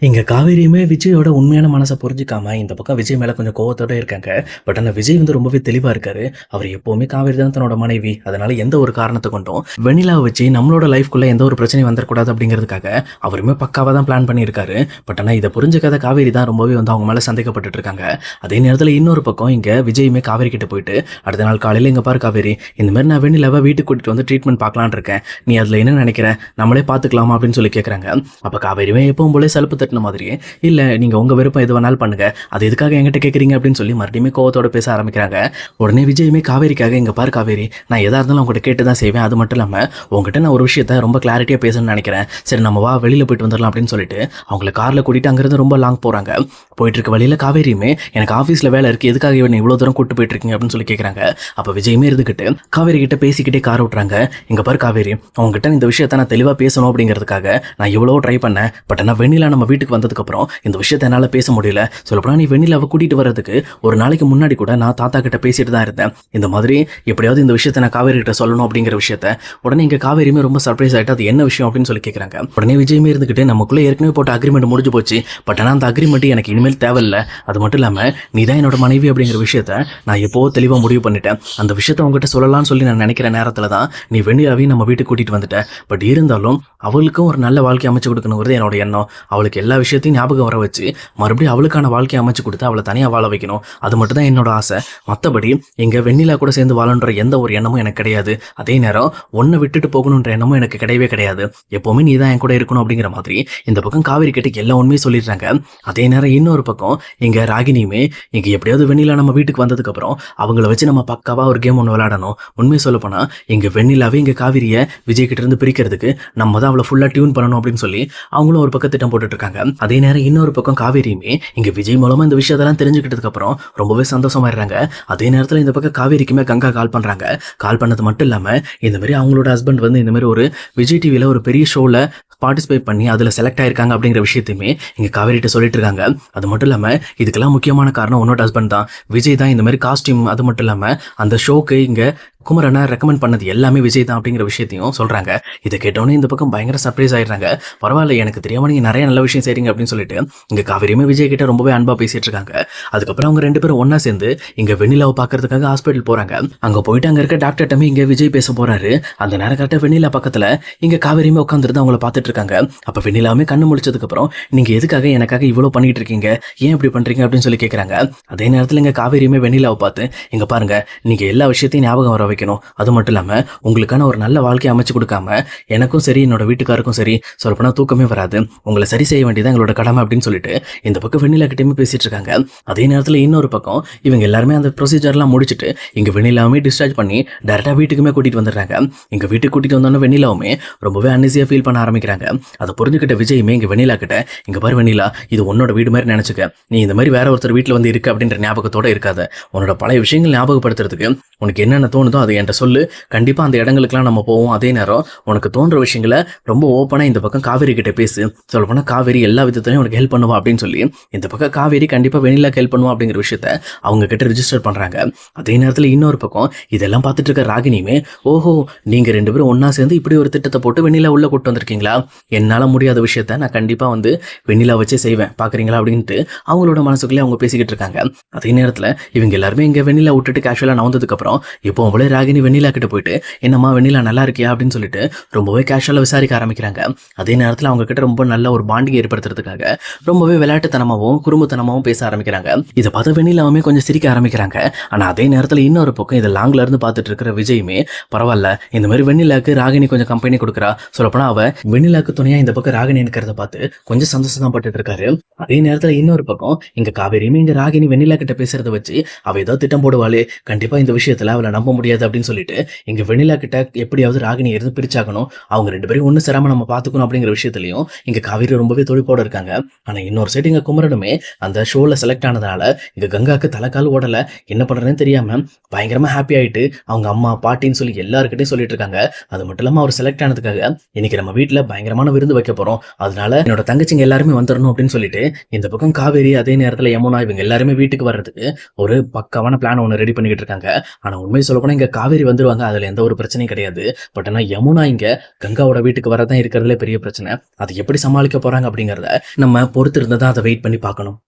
இங்க காவேரியுமே விஜயோட உண்மையான மனச புரிஞ்சுக்காம, இந்த பக்கம் விஜய் மேல கொஞ்சம் கோவத்தோட இருக்காங்க. பட் ஆனா விஜய் ரொம்பவே தெளிவா இருக்காரு. அவர் எப்பவுமே காவேரி தான் தன்னோட மனைவி. அதனால எந்த ஒரு காரணத்த கொண்டும் வெண்ணிலாவ வச்சு நம்மளோட லைஃப்குள்ள எந்த ஒரு பிரச்சனையும் வந்துரக்கூடாது அப்படிங்கிறதுக்காக அவருமே பக்காவா தான் பிளான் பண்ணியிருக்காரு. பட் ஆனா இத புரிஞ்சுக்காத காவேரி தான் ரொம்பவே அவங்க மேல சந்தேகப்பட்டுட்டு இருக்காங்க. அதே நேரத்துல இன்னொரு பக்கம் இங்க விஜயுமே காவேரி கிட்ட போயிட்டு, அடுத்த நாள் காலையில இங்க பாரு காவேரி, இந்த மாதிரி நான் வெண்ணிலாவ வீட்டுக்கு கூட்டிட்டு வந்து ட்ரீட்மெண்ட் பார்க்கலான்னு இருக்கேன். நீ அதுல என்ன நினைக்கிற? நம்மளே பார்த்துக்கலாமா அப்படின்னு சொல்லி கேட்கறாங்க. அப்ப காவேரியுமே எப்பவும் போல சலுப்பு தட்டின மாதிரியே, இல்ல நீங்க உங்க விருப்பம் எது வேணாலும் பண்ணுங்க, அது எதுக்காக என்கிட்ட கேட்குறீங்க அப்படின்னு சொல்லி மறுபடியும் கோவத்தோட பேச ஆரம்பிக்கிறாங்க. உடனே விஜயுமே காவேரிக்காக, இங்க பாரு காவேரி, நான் எதா இருந்தாலும் உங்ககிட்ட கேட்டு தான் செய்வேன். அது மட்டும் இல்லாம உங்ககிட்ட நான் ஒரு விஷயத்த ரொம்ப கிளாரிட்டியா பேசணும்னு நினைக்கிறேன். சரி நம்ம வா வெளியில போயிட்டு வந்துடலாம் அப்படின்னு சொல்லிட்டு அவங்களை கார்ல கூட்டிட்டு அங்கிருந்து ரொம்ப லாங் போறாங்க. போயிட்டு இருக்க வழியில காவேரியுமே, எனக்கு ஆஃபீஸ்ல வேலை இருக்கு, எதுக்காக இவன் இவ்வளவு தூரம் கூட்டு போயிட்டு இருக்கீங்க அப்படின்னு சொல்லி கேட்கறாங்க. அப்ப விஜயுமே இருந்துகிட்டு காவேரி கிட்ட பேசிக்கிட்டே கார் விட்டுறாங்க. இங்க பாரு காவேரி, அவங்ககிட்ட இந்த விஷயத்த நான் தெளிவா பேசணும் அப்படிங்கிறதுக்காக நான் இவ்வளோ ட்ரை பண்ணேன். பட் ஆனா வெண்ணிலா நம்ம வீட்டுக்கு வந்ததுக்கு அப்புறம் இந்த விஷயத்த என்னால பேச முடியல. சொல்லப்போனா நீ வெண்ணிலாவை கூட்டிட்டு வர்றதுக்கு ஒரு நாளைக்கு முன்னாடி கூட நான் தாத்தா கிட்ட பேசிட்டு தான் இருந்தேன். இந்த மாதிரி எப்படியாவது இந்த விஷயத்த நான் காவேரி கிட்ட சொல்லணும் அப்படிங்கிற விஷயத்த. உடனே இங்க காவேரியுமே ரொம்ப சர்ப்ரைஸ் ஆயிட்டு, அது என்ன விஷயம் அப்படின்னு சொல்லி கேட்கறாங்க. உடனே விஜயுமே இருந்துகிட்டு, நமக்குள்ள ஏற்கனவே போட்ட அக்ரிமெண்ட் முடிஞ்சு போச்சு. பட் ஆனா அந்த அக்ரிமெண்ட் எனக்கு இனிமேல் தேவையில்ல. அது மட்டும் இல்லாம நீ தான் என்னோட மனைவி அப்படிங்கிற விஷயத்த நான் எப்போ தெளிவா முடிவு பண்ணிட்டேன். அந்த விஷயத்த உங்ககிட்ட சொல்லலாம்னு சொல்லி நான் நினைக்கிற நேரத்துல தான் நீ வெண்ணிலாவையும் நம்ம வீட்டுக்கு கூட்டிட்டு வந்துட்ட. பட் இருந்தாலும் அவளுக்கும் ஒரு நல்ல வாழ்க்கை அமைச்சு கொடுக்கணுங்கிறது என்னோட எண்ணம். அவளுக்கு எல்லா விஷயத்தையும் ஞாபகம் வர வச்சு மறுபடியும் அவளுக்கான வாழ்க்கையை அமைச்சு கொடுத்து அவளை தனியா வாழ வைக்கணும். அது மட்டும் தான் என்னோட ஆசை. மற்றபடி எங்க வெண்ணிலா கூட சேர்ந்து வாழன்ற எந்த ஒரு எண்ணமும் எனக்கு கிடையாது. அதே நேரம் ஒன்னை விட்டுட்டு போகணுன்ற எண்ணமும் எனக்கு கிடையவே கிடையாது. எப்பவுமே நீ தான் என் கூட இருக்கணும் அப்படிங்கிற மாதிரி இந்த பக்கம் காவேரி கிட்ட எல்லா உண்மையும் சொல்லிடுறாங்க. அதே நேரம் இன்னொரு பக்கம் இங்க ராகினியுமே, இங்க எப்படியாவது வெண்ணிலா நம்ம வீட்டுக்கு வந்ததுக்கு அப்புறம் அவங்கள வச்சு நம்ம பக்காவா ஒரு கேம் ஒன்று விளையாடணும். உண்மையை சொல்ல போனா இங்க வெண்ணிலாவே இங்க காவிரிய விஜய் கிட்ட இருந்து பிரிக்கிறதுக்கு நம்ம தான் அவளை ஃபுல்லா டியூன் பண்ணணும் அப்படின்னு சொல்லி அவங்களும் ஒரு பக்கம் திட்டம் போட்டுட்டு இருக்காங்க. அதே நேரம் இன்னொரு பக்கம் காவேரியுமே இங்க விஜய் மூலமா இந்த விஷயத்தெல்லாம் தெரிஞ்சுக்கிட்டதுக்கு அப்புறம் ரொம்பவே சந்தோஷமாயிடுறாங்க. அதே நேரத்துல இந்த பக்கம் காவேரிக்குமே கங்கா கால் பண்றாங்க. கால் பண்ணது மட்டும் இல்லாம இந்த மாதிரி அவங்களோட ஹஸ்பண்ட் இந்த மாதிரி ஒரு விஜய் டிவில ஒரு பெரிய ஷோல பார்ட்டிசிபேட் பண்ணி அதுல செலக்ட் ஆயிருக்காங்க அப்படிங்கிற விஷயத்தையுமே இங்க காவேரிட்ட சொல்லிட்டு இருக்காங்க. அது மட்டும் இல்லாம இதுக்கெல்லாம் முக்கியமான காரணம் உன்னோட ஹஸ்பண்ட் தான், விஜய் தான் இந்த மாதிரி காஸ்டியூம், அது மட்டும் இல்லாம அந்த ஷோக்கு இங்க குமரனை ரெக்கமெண்ட் பண்ணது எல்லாமே விஜய் தான் அப்படிங்கிற விஷயத்தையும் சொல்றாங்க. இதை கேட்டோன்னே இந்த பக்கம் பயங்கர சர்ப்ரைஸ் ஆயிடுறாங்க. பரவாயில்ல, எனக்கு தெரியாம நீங்க நிறைய நல்ல விஷயம் செய்றீங்க அப்படின்னு சொல்லிட்டு இங்க காவேரியுமே விஜய் கிட்ட ரொம்பவே அன்பா பேசிட்டு இருக்காங்க. அதுக்கப்புறம் அவங்க ரெண்டு பேரும் ஒன்னா சேர்ந்து இங்க வெண்ணிலாவை பாக்குறதுக்காக ஹாஸ்பிட்டல் போறாங்க. அங்க போயிட்டு அங்க இருக்க டாக்டர்கிட்டமே இங்க விஜய் பேச போறாரு. அந்த நேரம் கரெக்டா வெண்ணிலா பக்கத்துல இங்க காவேரியுமே உட்காந்துருந்து அவங்கள பார்த்துட்டு இருக்காங்க. அப்ப வெண்ணிலாவுமே கண்ணு முடிச்சதுக்கு அப்புறம், நீங்க எதுக்காக எனக்காக இவ்வளவு பண்ணிட்டு இருக்கீங்க, ஏன் இப்படி பண்றீங்க அப்படின்னு சொல்லி கேட்கறாங்க. அதே நேரத்துல இங்க காவேரியுமே வெண்ணிலாவை பார்த்து, இங்க பாருங்க, நீங்க எல்லா விஷயத்தையும் ஞாபகம் வர வைக்கணும். அது மட்டும் இல்லாம உங்களுக்கான ஒரு நல்ல வாழ்க்கையை அமைச்சு கொடுக்காம எனக்கும் சரி என்னோட வீட்டுக்காருக்கும் சரி சொல்லப்போனா தூக்கமே வராது. உங்களை சரி செய்ய வேண்டியதான் எங்களோட கடமை அப்படின்னு சொல்லிட்டு இந்த பக்கம் வெண்ணிலா கிட்டயுமே பேசிட்டு இருக்காங்க. அதே நேரத்துல இன்னொரு பக்கம் இவங்க எல்லாருமே அந்த ப்ரொசீஜர்லாம் முடிச்சுட்டு இங்க வெண்ணிலாவுமே டிஸ்சார்ஜ் பண்ணி டைரக்டா வீட்டுக்குமே கூட்டிட்டு வந்துடுறாங்க. இங்க வீட்டுக்கு கூட்டிட்டு வந்தோன்னா வெண்ணிலாவுமே ரொம்பவே அன்ஈசியா ஃபீல் பண்ண ஆரம்பிக்கிறாங்க. அதை புரிஞ்சுக்கிட்ட விஜயுமே இங்க வெண்ணிலா கிட்ட, இங்க பாரு வெண்ணிலா, இது உன்னோட வீடு மாதிரி நினைச்சுக்க. நீ இந்த மாதிரி வேற ஒருத்தர் வீட்டுல இருக்கு அப்படின்ற ஞாபகத்தோட இருக்காத. உன்னோட பழைய விஷயங்கள் ஞாபகப்படுத்துறதுக்கு உனக்கு என்னென்ன தோணுதோ அதை என்கிட்ட சொல்லு. கண்டிப்பா அந்த இடங்களுக்குலாம் நம்ம போவோம். அதே நேரம் உனக்கு தோன்ற விஷயங்களை ரொம்ப ஓப்பனா இந்த பக்கம் காவேரி கிட்ட பேசு. சொல்ல போனா காவேரி எல்லா விதத்திலையும் உனக்கு ஹெல்ப் பண்ணுவா அப்படின்னு சொல்லி இந்த பக்கம் காவேரி கண்டிப்பா வெண்ணிலாக்கு ஹெல்ப் பண்ணுவா அப்படிங்கிற விஷயத்த அவங்க கிட்ட ரிஜிஸ்டர் பண்றாங்க. அதே நேரத்துல இன்னொரு பக்கம் இதெல்லாம் பார்த்துட்டு இருக்க ராகினியுமே, ஓஹோ, நீங்க ரெண்டு பேரும் ஒன்னா சேர்ந்து இப்படி ஒரு திட்டத்தை போட்டு வெண்ணிலா உள்ள கூட்டு வந்திருக்கீங்களா? என்னால முடியாத விஷயத்த நான் கண்டிப்பா வெண்ணிலா வச்சே செய்வேன் பாக்குறீங்களா அப்படின்ட்டு அவங்களோட மனசுக்குள்ளே அவங்க பேசிக்கிட்டு இருக்காங்க. அதே நேரத்துல இவங்க எல்லாருமே இங்க வெண்ணிலா விட்டுட்டு கேஷுவலா நவந்ததுக்கு அப்புறம் இப்போ அவங்களே ராகினி வெண்ணிலா கிட்ட போயிட்டு, என்னம்மா வெண்ணிலா நல்லா இருக்கியா அப்படின்னு சொல்லிட்டு ரொம்பவே கேஷுவலா விசாரிக்க ஆரம்பிக்கிறாங்க. அதே நேரத்துல அவங்க கிட்ட ரொம்ப நல்ல ஒரு பாண்டிங் ஏற்படுத்துறதுக்காக ரொம்பவே விளையாட்டுத்தனமாவும் குறும்புத்தனமாவும் பேச ஆரம்பிக்கிறாங்க. இதை பார்த்து வெண்ணிலாவுமே கொஞ்சம் சிரிக்க ஆரம்பிக்கிறாங்க. ஆனா அதே நேரத்துல இன்னொரு பக்கம் இதை லாங்ல இருந்து பார்த்துட்டு இருக்கிற விஜயுமே, பரவாயில்ல, இந்த மாதிரி வெண்ணிலாக்கு ராகினி கொஞ்சம் கம்பெனி கொடுக்குறா, சொல்லப்போனா அவ வெண்ணிலாக்கு துணையா இந்த பக்கம் ராகினி இருக்கிறத பார்த்து கொஞ்சம் சந்தோஷம் தான் பட்டுட்டு இருக்காரு. அதே நேரத்துல இன்னொரு பக்கம் இங்க காவேரியுமே இங்க ராகினி வெண்ணிலா கிட்ட பேசுறத வச்சு அவ ஏதோ திட்டம் போடுவாளே, கண்டிப்பா இந்த விஷயத்துல அவளை நம்ப முடியாது அப்படின்னு சொல்லிட்டு இங்க வெண்ணிலா கிட்ட எப்படியாவது ராகினி இருந்து பிரிச்சாகணும், அவங்க ரெண்டு பேரும் ஒண்ணு சேராம நம்ம பாத்துக்கணும் அப்படிங்கிற விஷயத்திலையும் இங்க காவேரி ரொம்பவே துடிப்போட இருக்காங்க. ஆனா இன்னொரு சைடு இங்க குமரனுமே அந்த ஷோல செலக்ட் ஆனதால இங்க கங்காக்கு தலைக்கால் ஓடல, என்ன பண்றதுன்னு தெரியாம பயங்கரமா ஹாப்பி ஆயிட்டு அவங்க அம்மா பாட்டின்னு சொல்லி எல்லாருக்கிட்டையும் சொல்லிட்டு இருக்காங்க. அது மட்டும் இல்லாம அவர் செலக்ட் ஆனதுக்காக இன்னைக்கு நம்ம வீட்டுல பயங்கரமான விருந்து வைக்க போறோம், அதனால என்னோட தங்கச்சிங்க எல்லாருமே வந்துடணும் அப்படின்னு சொல்லிட்டு இந்த பக்கம் காவேரி அதே நேரத்துல யமுனா இவங்க எல்லாருமே வீட்டுக்கு வர்றதுக்கு ஒரு பக்காவான பிளான் ஒன்று ரெடி பண்ணிக்கிட்டு இருக்காங்க. ஆனா உண்மையை சொல்லப்போனா இங்க காவேரி வந்துருவாங்க. அதுல எந்த ஒரு பிரச்சனையும் கிடையாது. பட் ஆனா யமுனா இங்க கங்காவோட வீட்டுக்கு வரதான் இருக்கிறதுலே பெரிய பிரச்சனை. அத எப்படி சமாளிக்க போறாங்க அப்படிங்கிறத நம்ம பொறுத்திருந்து தான் அத வெயிட் பண்ணி பார்க்கணும்.